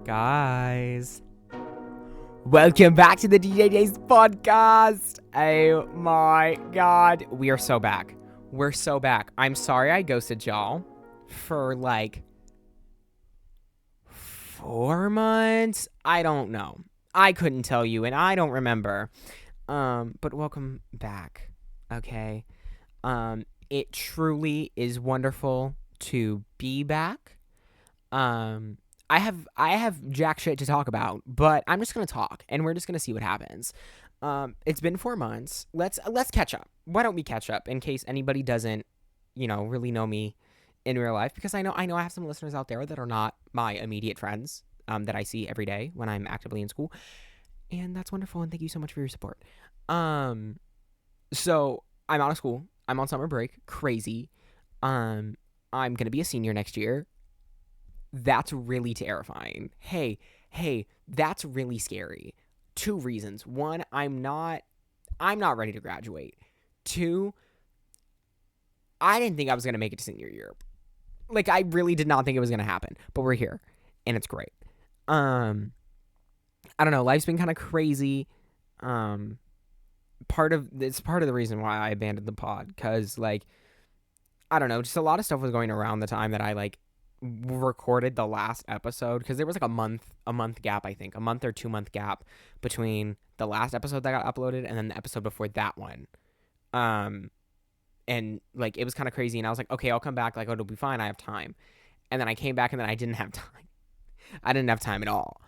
Guys, welcome back to the Daze podcast. Oh my god, we are so back. We're so back. I'm sorry I ghosted y'all for like 4 months. I don't know. I couldn't tell you and I don't remember. But welcome back. Okay. It truly is wonderful to be back. I have jack shit to talk about, but I'm just gonna talk, and we're just gonna see what happens. It's been 4 months. Let's catch up. Why don't we catch up in case anybody doesn't, really know me in real life? Because I know I have some listeners out there that are not my immediate friends, that I see every day when I'm actively in school, and that's wonderful. And thank you so much for your support. So I'm out of school. I'm on summer break. Crazy. I'm gonna be a senior next year. That's really terrifying. Hey, that's really scary. 2 reasons. 1, I'm not ready to graduate. 2, I didn't think I was going to make it to senior year. Like, I really did not think it was going to happen, but we're here and it's great. I don't know, life's been kind of crazy. Part of the reason why I abandoned the pod, cuz like I don't know, just a lot of stuff was going around the time that I like recorded the last episode, because there was like a month gap, I think a month or 2 month gap between the last episode that got uploaded and then the episode before that one. And like it was kind of crazy, and I was like, okay, I'll come back, like, oh, it'll be fine, I have time. And then I came back and then I didn't have time. I didn't have time at all.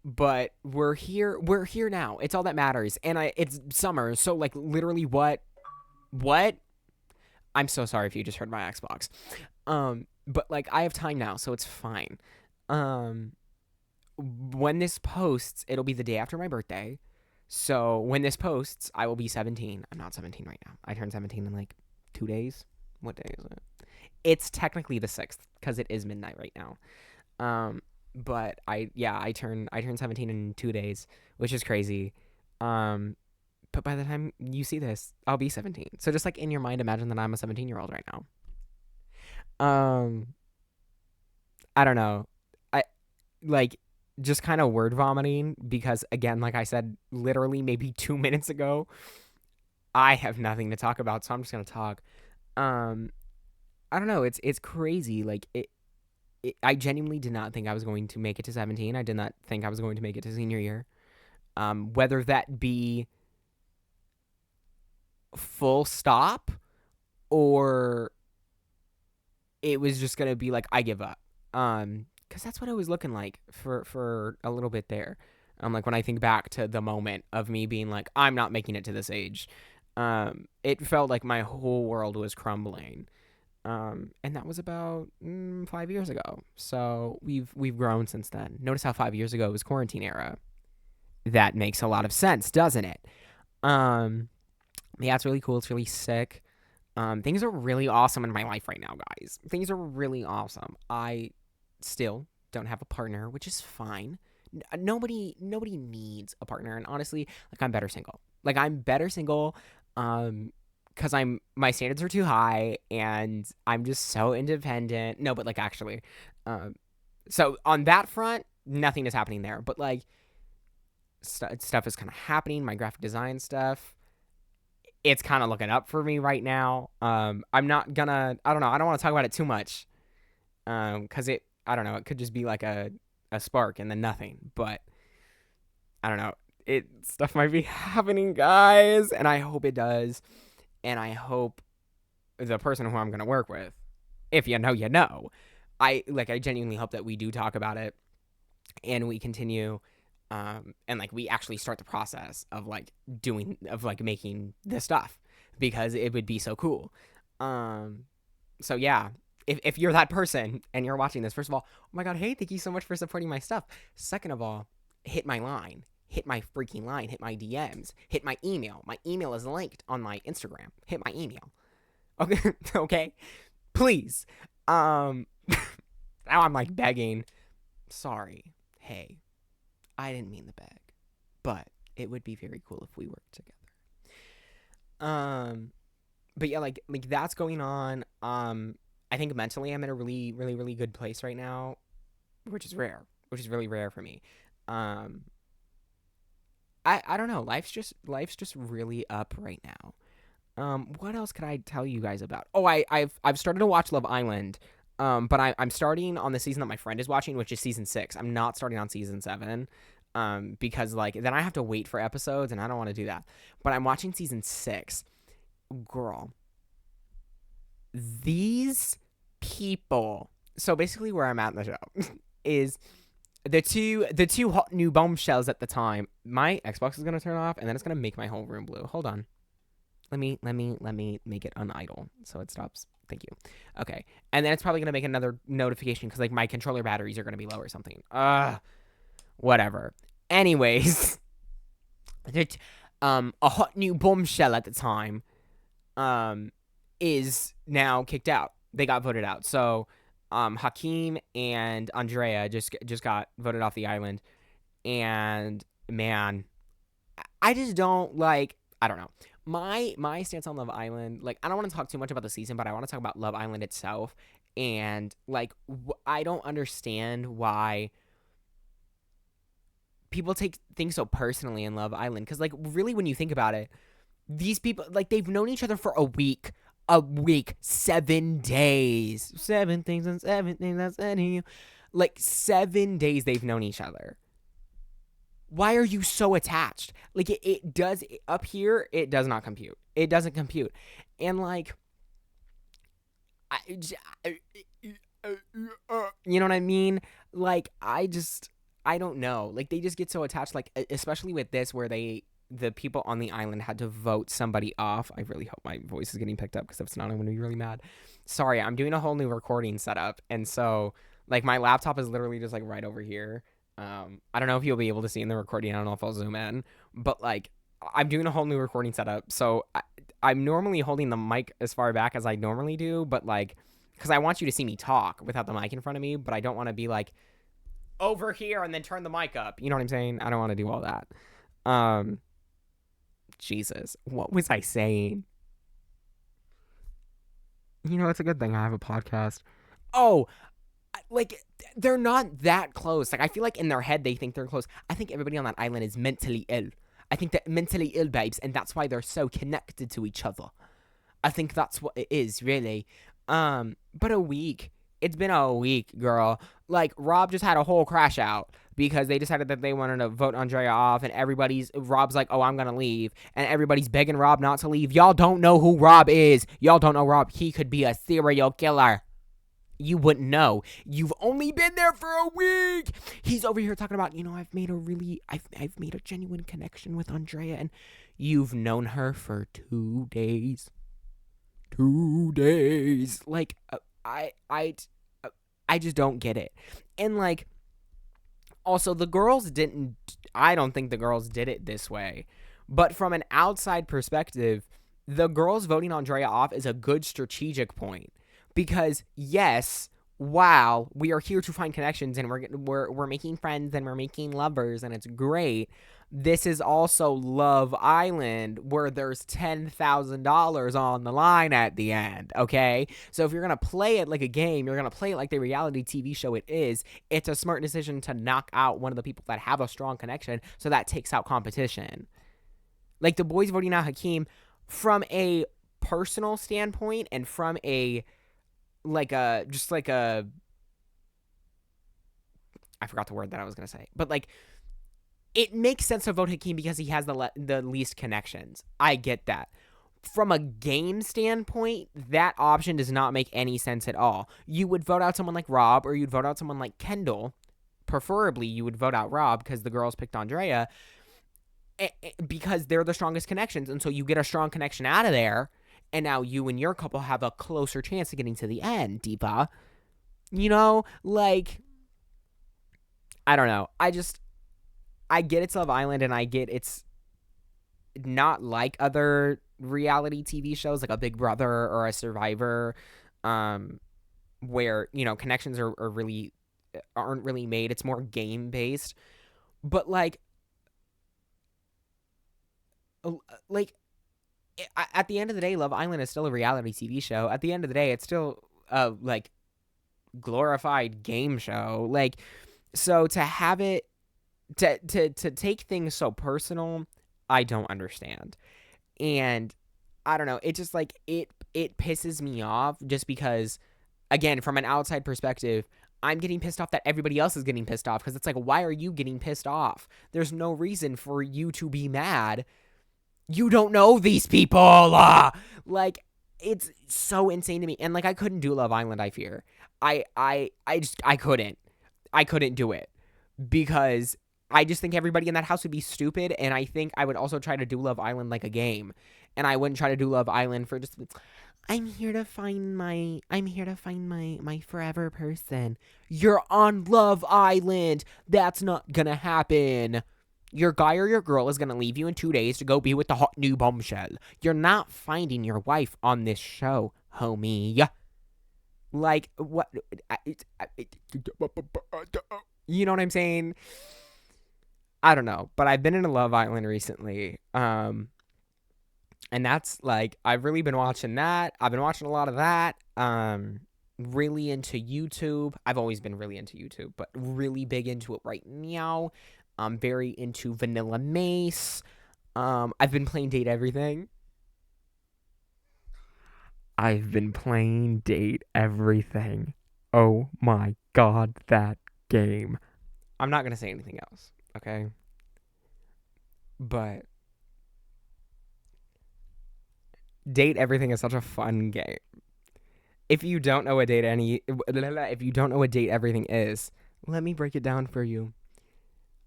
But we're here now. It's all that matters. And it's summer, so like literally what I'm so sorry if you just heard my Xbox. But like I have time now, so it's fine. When this posts, it'll be the day after my birthday. So when this posts, I will be 17. I'm not 17 right now. I turn 17 in like 2 days. What day is it? It's technically the 6th because it is midnight right now. But I turn 17 in 2 days, which is crazy. But by the time you see this, I'll be 17. So just like in your mind, imagine that I'm a 17-year-old right now. I don't know. I like just kind of word vomiting because, again, like I said, literally maybe 2 minutes ago, I have nothing to talk about, so I'm just gonna talk. I don't know. It's crazy. Like I genuinely did not think I was going to make it to 17. I did not think I was going to make it to senior year. Whether that be full stop or it was just gonna be like I give up. Because that's what it was looking like for a little bit there. Like when I think back to the moment of me being like, I'm not making it to this age, it felt like my whole world was crumbling. And that was about 5 years ago. So we've grown since then. Notice how 5 years ago was quarantine era. That makes a lot of sense, doesn't it? Yeah, it's really cool. It's really sick. Things are really awesome in my life right now, guys. Things are really awesome. I still don't have a partner, which is fine. Nobody needs a partner, and honestly, like I'm better single. Because my standards are too high, and I'm just so independent. No, but like actually, so on that front, nothing is happening there. But like, stuff is kind of happening. My graphic design stuff, it's kind of looking up for me right now. I'm not gonna. I don't know. I don't want to talk about it too much. Because I don't know. It could just be like a spark and then nothing. But I don't know. Stuff might be happening, guys, and I hope it does. And I hope the person who I'm gonna work with, if you know, you know. I genuinely hope that we do talk about it, and we continue. And like we actually start the process of like making this stuff, because it would be so cool. So yeah, if you're that person and you're watching this, first of all, oh my god, hey, thank you so much for supporting my stuff. Second of all, hit my freaking line, hit my DMs, hit my email. My email is linked on my Instagram. Hit my email. Okay, okay, please. Now I'm like begging. Sorry. Hey, I didn't mean the beg, but it would be very cool if we worked together. But yeah, like that's going on. I think mentally I'm in a really, really, really good place right now. which is rare, which is really rare for me. Um, I don't know. Life's just really up right now. What else could I tell you guys about? Oh, I've started to watch Love Island. But I'm starting on the season that my friend is watching, which is season 6. I'm not starting on season 7. Because like then I have to wait for episodes and I don't want to do that. But I'm watching season 6. Girl, these people. So basically where I'm at in the show is the two hot new bombshells at the time. My Xbox is gonna turn off and then it's gonna make my whole room blue. Hold on. Let me make it unidle so it stops. Thank you. Okay. And then it's probably gonna make another notification because like my controller batteries are gonna be low or something. Whatever. Anyways, a hot new bombshell at the time is now kicked out. They got voted out. So Hakeem and Andrea just got voted off the island. And man, I just don't like. I don't know. My stance on Love Island. Like, I don't want to talk too much about the season, but I want to talk about Love Island itself. And like, I don't understand why people take things so personally in Love Island. Because like, really, when you think about it, these people like they've known each other for a week. A week, 7 days, 7 things and 7 things that's any you. Like 7 days they've known each other. Why are you so attached? Like it does up here, it does not compute. It doesn't compute. And like I, you know what I mean? Like I don't know. Like they just get so attached like especially with this where the people on the island had to vote somebody off. I really hope my voice is getting picked up because if it's not, I'm going to be really mad. Sorry, I'm doing a whole new recording setup. And so, like, my laptop is literally just, like, right over here. I don't know if you'll be able to see in the recording. I don't know if I'll zoom in. But, like, I'm doing a whole new recording setup. So, I'm normally holding the mic as far back as I normally do. But, like, because I want you to see me talk without the mic in front of me. But I don't want to be, like, over here and then turn the mic up. You know what I'm saying? I don't want to do all that. Jesus, what was I saying? You know, it's a good thing I have a podcast. Oh, like they're not that close. Like I feel like in their head they think they're close. I think everybody on that island is mentally ill. I think they're mentally ill babes, and that's why they're so connected to each other. I think that's what it is, really. But a week. It's been a week, girl. Like Rob just had a whole crash out because they decided that they wanted to vote Andrea off, and Rob's like, oh, I'm gonna leave, and everybody's begging Rob not to leave. Y'all don't know who Rob is. Y'all don't know Rob. He could be a serial killer. You wouldn't know. You've only been there for a week. He's over here talking about, I've made a genuine connection with Andrea, and you've known her for 2 days. 2 days. Like, I just don't get it. And like, also I don't think the girls did it this way. But from an outside perspective, the girls voting Andrea off is a good strategic point. Because yes, wow, we are here to find connections and we're making friends and we're making lovers and it's great. This is also Love Island where there's $10,000 on the line at the end, okay? So if you're going to play it like a game, you're going to play it like the reality TV show it is, it's a smart decision to knock out one of the people that have a strong connection so that takes out competition. Like the boys voting out Hakeem from a personal standpoint and from a I forgot the word that I was going to say. But like it makes sense to vote Hakeem because he has the least connections. I get that. From a game standpoint, that option does not make any sense at all. You would vote out someone like Rob or you'd vote out someone like Kendall. Preferably, you would vote out Rob because the girls picked Andrea because they're the strongest connections. And so you get a strong connection out of there. And now you and your couple have a closer chance of getting to the end, Deepa. Like, I don't know. I get it's Love Island, and I get it's not like other reality TV shows, like a Big Brother or a Survivor, where, connections aren't really made. It's more game-based. But, like, at the end of the day, Love Island is still a reality TV show. At the end of the day, it's still, glorified game show. Like, so to have it to take things so personal, I don't understand. And I don't know, it just like it pisses me off just because, again, from an outside perspective, I'm getting pissed off that everybody else is getting pissed off, because it's like, why are you getting pissed off? There's no reason for you to be mad. You don't know these people. Like, it's so insane to me. And like, I couldn't do Love Island, I fear. I couldn't. I couldn't do it because I just think everybody in that house would be stupid, and I think I would also try to do Love Island like a game. And I wouldn't try to do Love Island for just, I'm here to find my forever person. You're on Love Island. That's not gonna happen. Your guy or your girl is gonna leave you in 2 days to go be with the hot new bombshell. You're not finding your wife on this show, homie. Like, what? You know what I'm saying? I don't know, but I've been in a Love Island recently. And that's like, I've really been watching that. I've been watching a lot of that. Really into YouTube. I've always been really into YouTube, but really big into it right now. I'm very into Vanilla Mace. I've been playing Date Everything. I've been playing Date Everything. Oh my god, that game. I'm not gonna say anything else, okay? But Date Everything is such a fun game. If you don't know what if you don't know what Date Everything is, let me break it down for you.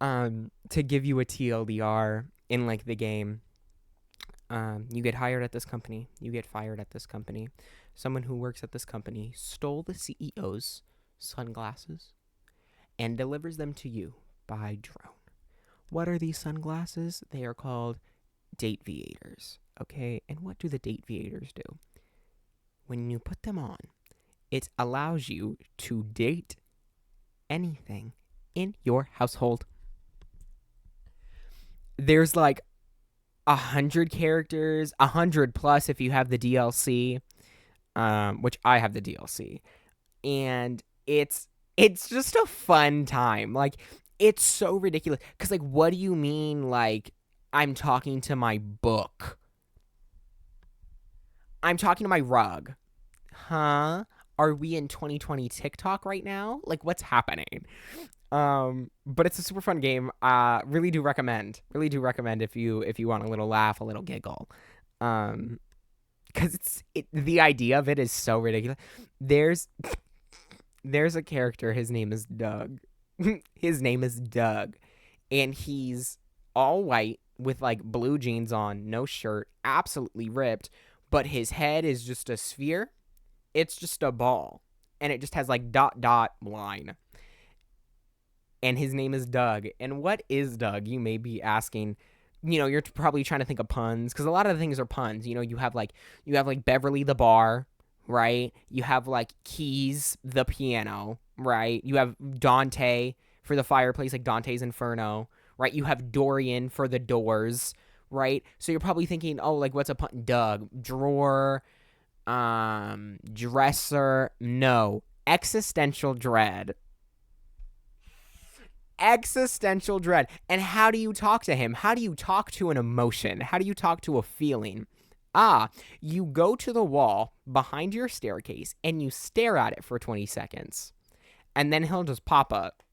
To give you a TLDR in like the game, you get hired at this company, you get fired at this company. Someone who works at this company stole the CEO's sunglasses and delivers them to you by drone. What are these sunglasses? They are called Date Viators, okay? And what do the Date Viators do? When you put them on, it allows you to date anything in your household. There's like 100 characters, 100 plus if you have the DLC, which I have the DLC, and it's just a fun time. Like, it's so ridiculous, because like, what do you mean, like, I'm talking to my book? I'm talking to my rug. Huh? Are we in 2020 TikTok right now? Like, what's happening? But it's a super fun game. Really do recommend if you want a little laugh, a little giggle. Because the idea of it is so ridiculous. There's a character, his name is Doug. His name is Doug, and he's all white with like blue jeans on, no shirt, absolutely ripped, but his head is just a sphere. It's just a ball, and it just has like ... line. And his name is Doug. And what is Doug? You may be asking. You know, you're probably trying to think of puns, because a lot of the things are puns. You know, you have like Beverly the bar, right? You have like Keys the piano, right? You have Dante for the fireplace, like Dante's Inferno, right? You have Dorian for the doors, right? So you're probably thinking, oh, like, what's a pun? Doug, drawer, dresser. No, existential dread. Existential dread. And how do you talk to him? How do you talk to an emotion? How do you talk to a feeling? You go to the wall behind your staircase and you stare at it for 20 seconds. And then he'll just pop up.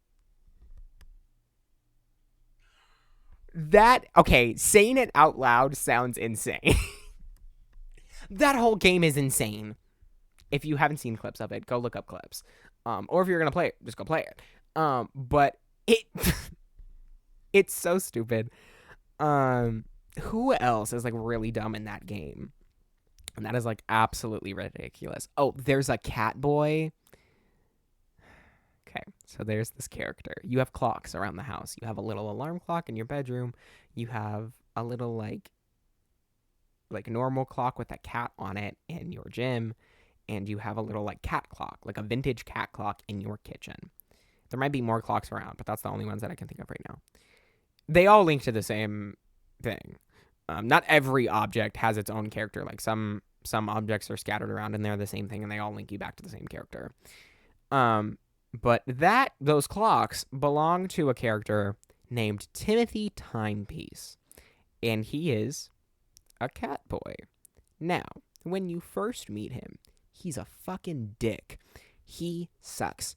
Okay, saying it out loud sounds insane. That whole game is insane. If you haven't seen clips of it, go look up clips. Or if you're going to play it, just go play it. But it's so stupid. Who else is like really dumb in that game? And that is like absolutely ridiculous. Oh, there's a cat boy. Okay, so there's this character. You have clocks around the house. You have a little alarm clock in your bedroom. You have a little like normal clock with a cat on it in your gym, and you have a little like cat clock, like a vintage cat clock in your kitchen. There might be more clocks around, but that's the only ones that I can think of right now. They all link to the same thing. Not every object has its own character. Like some objects are scattered around and they're the same thing, and they all link you back to the same character. Um, but those clocks belong to a character named Timothy Timepiece, and he is a cat boy. Now, when you first meet him, he's a fucking dick. He sucks.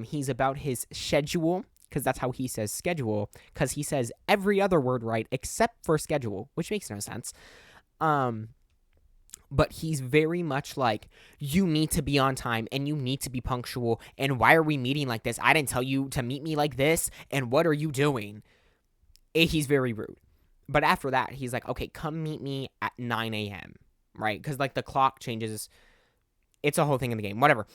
He's about his schedule, because that's how he says schedule, because he says every other word right except for schedule, which makes no sense. But he's very much like, you need to be on time and you need to be punctual. And why are we meeting like this? I didn't tell you to meet me like this. And what are you doing? He's very rude. But after that, he's like, okay, come meet me at 9 a.m., right? Because, like, the clock changes. It's a whole thing in the game. Whatever.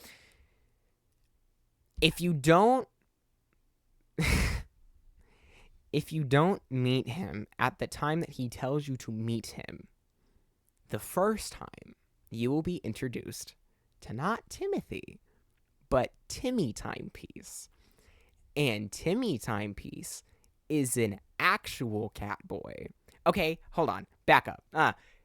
If you don't... if you don't meet him at the time that he tells you to meet him, the first time, you will be introduced to not Timothy, but Timmy Timepiece. And Timmy Timepiece is an actual cat boy. Okay, hold on. Back up.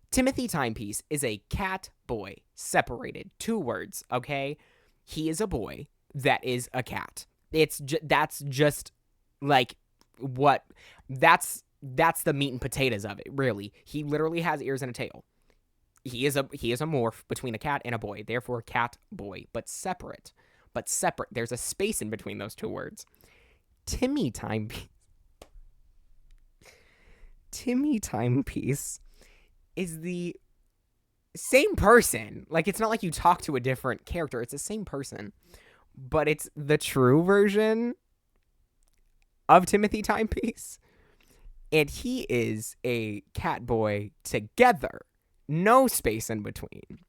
Timothy Timepiece is a cat boy. Separated. 2 words, okay? He is a boy that is a cat. That's just, like, what... That's the meat and potatoes of it, really. He literally has ears and a tail. He is a morph between a cat and a boy. Therefore, cat boy. But separate. There's a space in between those 2 words. Timmy Timepiece is the same person. Like, it's not like you talk to a different character. It's the same person. But it's the true version of Timothy Timepiece. And he is a cat boy together. No space in between.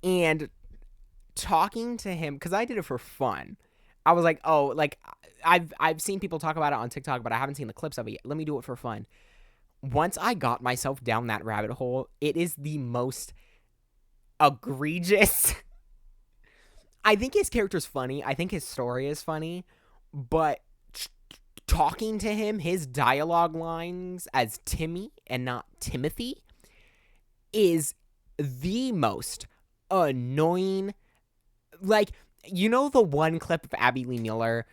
And talking to him, because I did it for fun. I was like, oh, like, I've seen people talk about it on TikTok, but I haven't seen the clips of it yet. Let me do it for fun. Once I got myself down that rabbit hole, it is the most egregious. I think his character's funny. I think his story is funny. But talking to him, his dialogue lines as Timmy and not Timothy is the most annoying. Like, you know the one clip of Abby Lee Miller?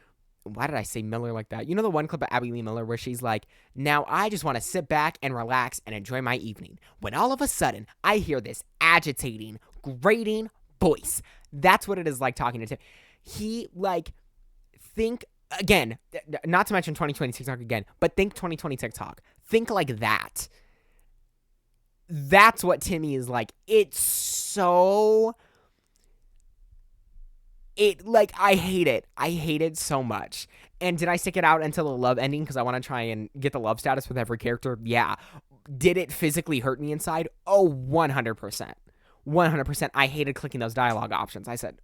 Why did I say Miller like that? You know the one clip of Abby Lee Miller where she's like, now I just want to sit back and relax and enjoy my evening. When all of a sudden, I hear this agitating, grating voice. That's what it is like talking to Tim. He, like, think, again, not to mention 2020 TikTok again, but think 2020 TikTok. Think like that. That's what Timmy is like. It's so... I hate it. I hate it so much. And did I stick it out until the love ending because I want to try and get the love status with every character? Yeah. Did it physically hurt me inside? Oh, 100%. 100%. I hated clicking those dialogue options. I said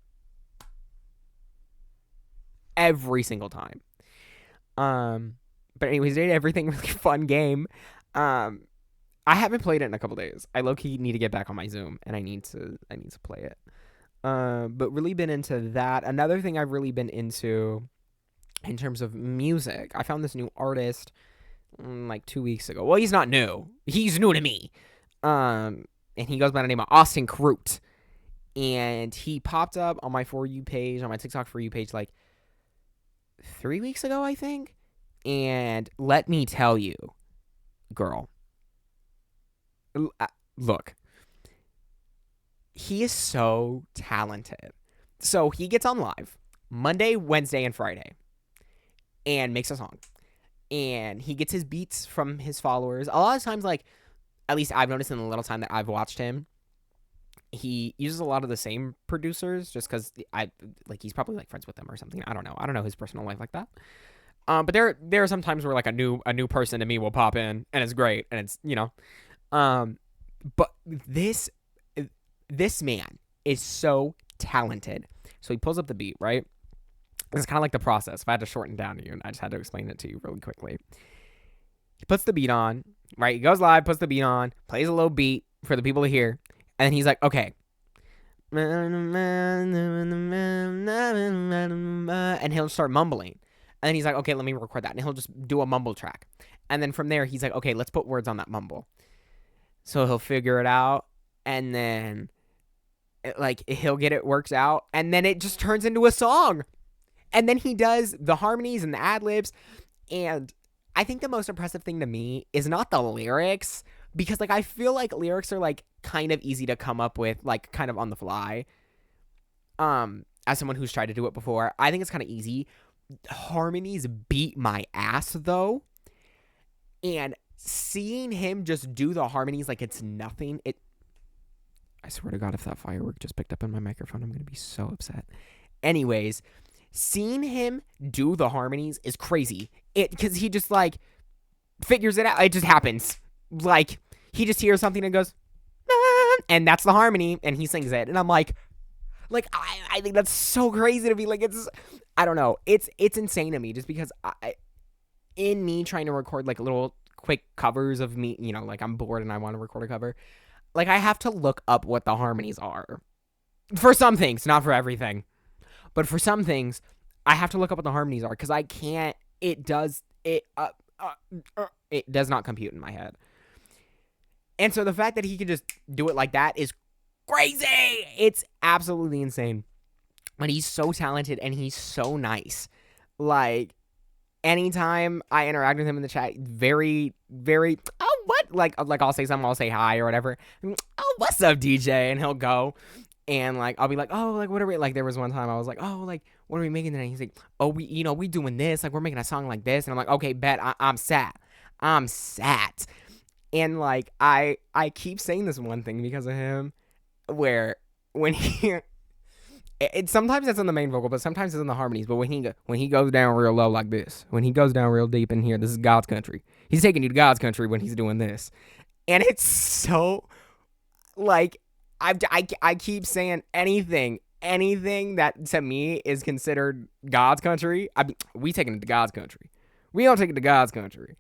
every single time. But anyways, did everything really fun game. I haven't played it in a couple days. I low-key need to get back on my Zoom and I need to play it. But really been into that. Another thing I've really been into in terms of music, I found this new artist like 2 weeks ago. Well, he's not new. He's new to me. And he goes by the name of Austin Crute. And he popped up on my For You page, on my TikTok For You page, like 3 weeks ago, I think. And let me tell you, girl, look. He is so talented. So he gets on live Monday, Wednesday, and Friday and makes a song. And he gets his beats from his followers. A lot of times, like, at least I've noticed in the little time that I've watched him, he uses a lot of the same producers just because he's probably like friends with them or something. I don't know. I don't know his personal life like that. But there are some times where like a new person to me will pop in and it's great and it's, you know. But this man is so talented. So he pulls up the beat, right? It's kind of like the process. If I had to shorten down to you, and I just had to explain it to you really quickly. He puts the beat on, right? He goes live, puts the beat on, plays a little beat for the people to hear, and then he's like, okay. And he'll start mumbling. And then he's like, okay, let me record that. And he'll just do a mumble track. And then from there, he's like, okay, let's put words on that mumble. So he'll figure it out, and then like he'll get it worked out, and then it just turns into a song. And then he does the harmonies and the ad libs. And I think the most impressive thing to me is not the lyrics, because like I feel like lyrics are like kind of easy to come up with, like kind of on the fly. As someone who's tried to do it before, I think it's kind of easy. Harmonies beat my ass though. And seeing him just do the harmonies like it's nothing, I swear to God, if that firework just picked up in my microphone, I'm going to be so upset. Anyways, seeing him do the harmonies is crazy. Because he just, like, figures it out. It just happens. Like, he just hears something and goes, ah, and that's the harmony, and he sings it. And I'm like, I think that's so crazy to me. Like, I don't know. It's insane to me just because in me trying to record, like, little quick covers of me, you know, like, I'm bored and I want to record a cover. Like, I have to look up what the harmonies are. For some things, not for everything. But for some things, I have to look up what the harmonies are because I can't. It does not compute in my head. And so the fact that he can just do it like that is crazy. It's absolutely insane. And he's so talented and he's so nice. Like, anytime I interact with him in the chat, very, very, oh, what? Like I'll say something, I'll say hi or whatever. Oh, what's up, DJ? And he'll go. And, like, I'll be like, oh, like, what are we, like, there was one time I was like, oh, like, what are we making today? He's like, oh, we doing this. Like, we're making a song like this. And I'm like, okay, bet, I'm sat. And, like, I keep saying this one thing because of him, where when he, sometimes it's on the main vocal, but sometimes it's in the harmonies. But when he goes down real low like this, when he goes down real deep in here, this is God's country. He's taking you to God's country when he's doing this. And it's so, like, I keep saying anything that to me is considered God's country. We taking it to God's country. We don't take it to God's country.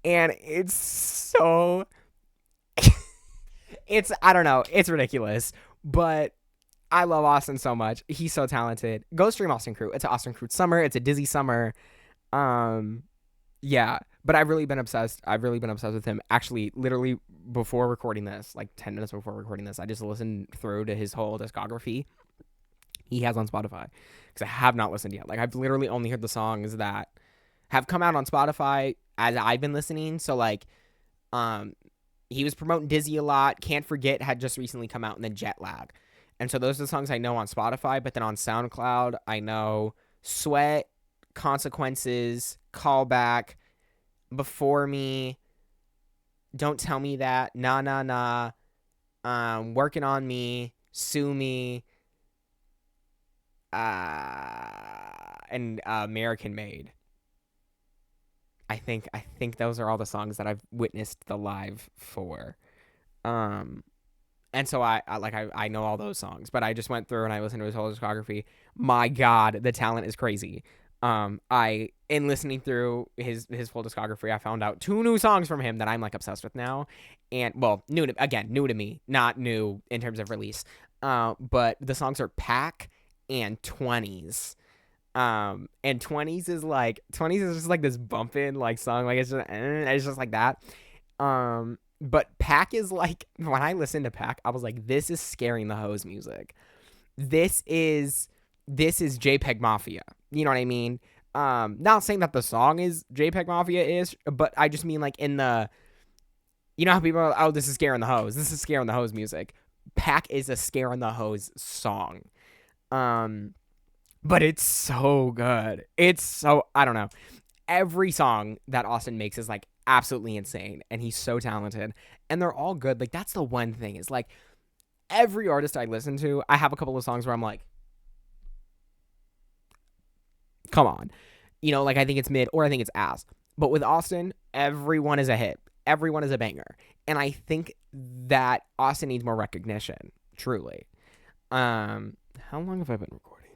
And it's so, I don't know. It's ridiculous. But I love Austin so much. He's so talented. Go stream Austin Crew. It's an Austin Crew summer. It's a Dizzy summer. Yeah. But I've really been obsessed. With him. Actually, literally before recording this, like 10 minutes before recording this, I just listened through to his whole discography he has on Spotify. Because I have not listened yet. Like, I've literally only heard the songs that have come out on Spotify as I've been listening. So, like, he was promoting Dizzy a lot. Can't Forget had just recently come out, and then Jet Lag. And so those are the songs I know on Spotify. But then on SoundCloud, I know Sweat, Consequences, Callback, Before Me, Don't Tell Me That, Nah Nah Nah, Working on Me, Sue Me, and American Made. I think those are all the songs that I've witnessed the live for. And so I know all those songs, but I just went through and I listened to his whole discography. My God, the talent is crazy. In listening through his full discography, I found out 2 new songs from him that I'm like obsessed with now. And well, new to me, not new in terms of release. But the songs are Pack and 20s. And 20s is just like this bumping like song, like it's just like that. But Pack is like, when I listened to Pack, I was like, this is Scaring the Hose music. This is JPEG Mafia. You know what I mean? Not saying that the song is JPEG Mafia is, but I just mean like in the, you know how people are, oh, this is Scaring the Hose. This is Scaring the Hose music. Pack is a Scaring the Hose song. But it's so good. It's so, I don't know. Every song that Austin makes is like absolutely insane, and he's so talented, and they're all good. Like, that's the one thing, is like every artist I listen to, I have a couple of songs where I'm like, come on, you know, like I think it's mid or I think it's ass. But with Austin, everyone is a hit, everyone is a banger, and I think that Austin needs more recognition, truly. How long have I been recording?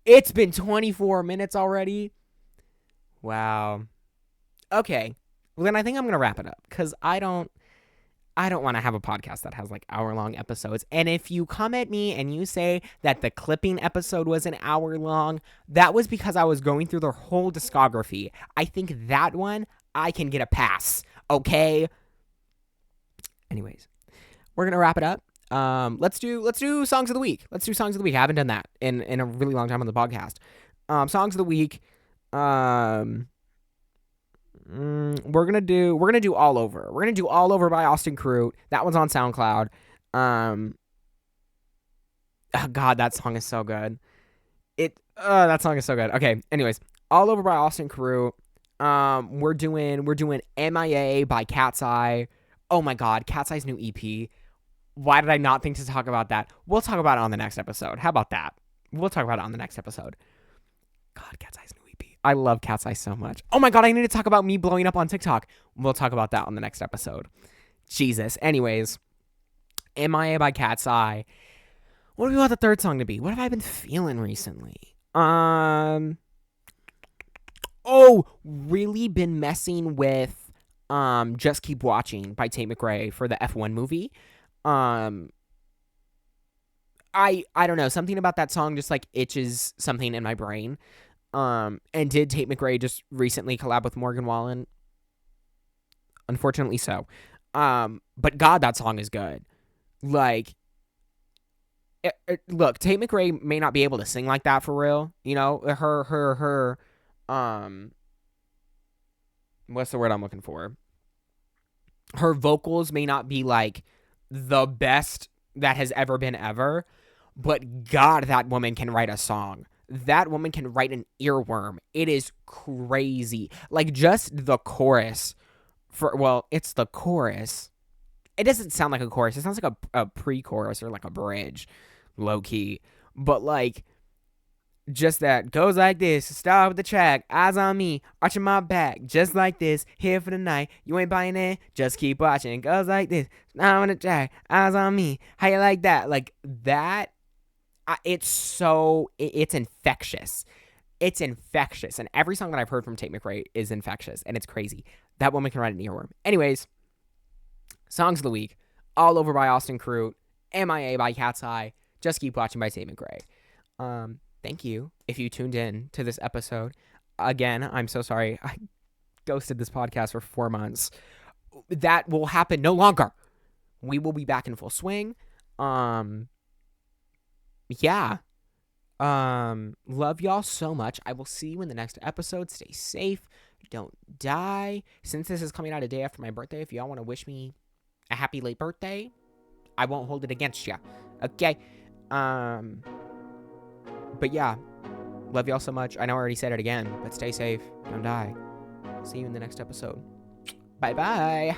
It's been 24 minutes already. Wow. Okay. Well, then I think I'm going to wrap it up, because I don't want to have a podcast that has like hour-long episodes. And if you come at me and you say that the clipping episode was an hour long, that was because I was going through their whole discography. I think that one, I can get a pass. Okay? Anyways, we're going to wrap it up. Let's do songs of the week. Let's do songs of the week. I haven't done that in a really long time on the podcast. Songs of the week. We're gonna do All Over. We're gonna do All Over by Austin Crute. That one's on SoundCloud. Oh God, that song is so good. That song is so good. Okay, anyways, All Over by Austin Crute. We're doing MIA by Cat's Eye. Oh my God, Cat's Eye's new EP. Why did I not think to talk about that? We'll talk about it on the next episode. How about that? We'll talk about it on the next episode. God, Cat's Eye's new EP. I love Cat's Eye so much. Oh my God, I need to talk about me blowing up on TikTok. We'll talk about that on the next episode. Jesus. Anyways, MIA by Cat's Eye. What do we want the third song to be? What have I been feeling recently? Really been messing with Just Keep Watching by Tate McRae for the F1 movie. I don't know, something about that song just like itches something in my brain. And did Tate McRae just recently collab with Morgan Wallen? Unfortunately so. But God, that song is good. Like, look, Tate McRae may not be able to sing like that for real. You know, her what's the word I'm looking for? Her vocals may not be like the best that has ever been ever, but God, that woman can write a song. That woman can write an earworm. It is crazy. Like, just the chorus it's the chorus. It doesn't sound like a chorus. It sounds like a pre-chorus or like a bridge, low key. But like, just that goes like this. Start with the track. Eyes on me, arching my back, just like this. Here for the night. You ain't buying it. Just keep watching. Goes like this. Now on the track. Eyes on me. How you like that? Like that. It's infectious. It's infectious. And every song that I've heard from Tate McRae is infectious, and it's crazy. That woman can write an earworm. Anyways, songs of the week. All Over by Austin Crute. MIA by Cat's Eye. Just Keep Watching by Tate McRae. Thank you if you tuned in to this episode. Again, I'm so sorry. I ghosted this podcast for 4 months. That will happen no longer. We will be back in full swing. Yeah. Love y'all so much. I will see you in the next episode. Stay safe. Don't die. Since this is coming out a day after my birthday, if y'all want to wish me a happy late birthday, I won't hold it against ya. Okay. But yeah, love y'all so much. I know I already said it again, but stay safe. Don't die. See you in the next episode. Bye-bye.